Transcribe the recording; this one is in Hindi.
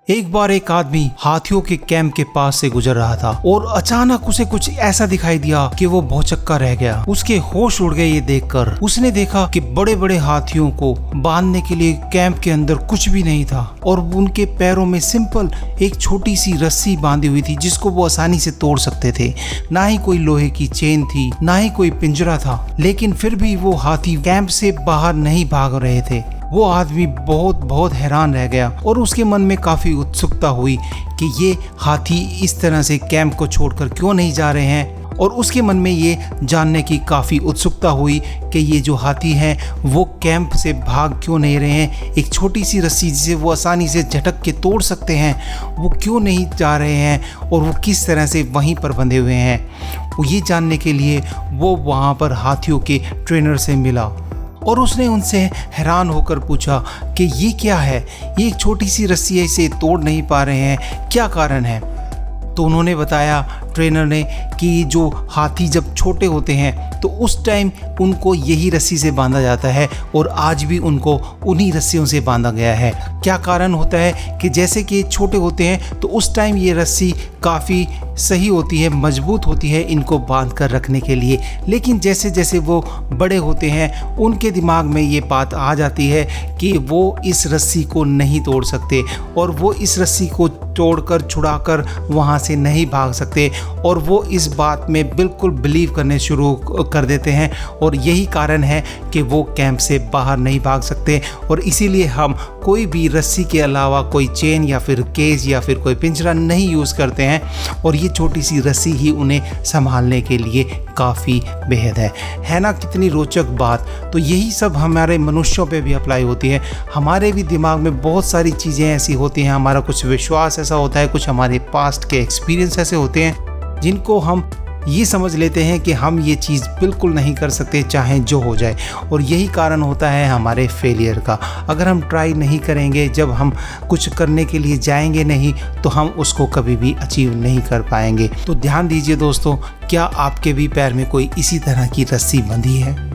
एक बार एक आदमी हाथियों के कैंप के पास से गुजर रहा था और अचानक उसे कुछ ऐसा दिखाई दिया कि वो भौचक्का रह गया। उसके होश उड़ गए ये देखकर। उसने देखा कि बड़े बड़े हाथियों को बांधने के लिए कैंप के अंदर कुछ भी नहीं था और उनके पैरों में सिंपल एक छोटी सी रस्सी बांधी हुई थी जिसको वो आसानी से तोड़ सकते थे। ना ही कोई लोहे की चेन थी, ना ही कोई पिंजरा था, लेकिन फिर भी वो हाथी कैंप से बाहर नहीं भाग रहे थे। वो आदमी बहुत हैरान रह गया और उसके मन में काफ़ी उत्सुकता हुई कि ये हाथी इस तरह से कैंप को छोड़कर क्यों नहीं जा रहे हैं। और उसके मन में ये जानने की काफ़ी उत्सुकता हुई कि ये जो हाथी हैं वो कैंप से भाग क्यों नहीं रहे हैं। एक छोटी सी रस्सी जिसे वो आसानी से झटक के तोड़ सकते हैं, वो क्यों नहीं जा रहे हैं और वो किस तरह से वहीं पर बंधे हुए हैं। वो ये जानने के लिए वो वहाँ पर हाथियों के ट्रेनर से मिला और उसने उनसे हैरान होकर पूछा कि ये क्या है, ये एक छोटी सी रस्सी है, इसे तोड़ नहीं पा रहे हैं, क्या कारण है। तो उन्होंने बताया ट्रेनर ने कि जो हाथी जब छोटे होते हैं तो उस टाइम उनको यही रस्सी से बांधा जाता है और आज भी उनको उन्हीं रस्सियों से बांधा गया है। क्या कारण होता है कि जैसे कि छोटे होते हैं तो उस टाइम ये रस्सी काफ़ी सही होती है, मजबूत होती है इनको बांध कर रखने के लिए, लेकिन जैसे जैसे वो बड़े होते हैं उनके दिमाग में ये बात आ जाती है कि वो इस रस्सी को नहीं तोड़ सकते और वो इस रस्सी को तोड़कर छुड़ाकर वहाँ से नहीं भाग सकते और वो इस बात में बिल्कुल बिलीव करने शुरू कर देते हैं और यही कारण है कि वो कैंप से बाहर नहीं भाग सकते। और इसीलिए हम कोई भी रस्सी के अलावा कोई चेन या फिर केज या फिर कोई पिंजरा नहीं यूज़ करते हैं और ये छोटी सी रस्सी ही उन्हें संभालने के लिए काफ़ी बेहद है ना। कितनी रोचक बात। तो यही सब हमारे मनुष्यों पे भी अप्लाई होती है। हमारे भी दिमाग में बहुत सारी चीज़ें ऐसी होती हैं, हमारा कुछ विश्वास ऐसा होता है, कुछ हमारे पास्ट के एक्सपीरियंस ऐसे होते हैं जिनको हम ये समझ लेते हैं कि हम ये चीज़ बिल्कुल नहीं कर सकते चाहे जो हो जाए, और यही कारण होता है हमारे फेलियर का। अगर हम ट्राई नहीं करेंगे, जब हम कुछ करने के लिए जाएंगे नहीं, तो हम उसको कभी भी अचीव नहीं कर पाएंगे। तो ध्यान दीजिए दोस्तों, क्या आपके भी पैर में कोई इसी तरह की रस्सी बंधी है?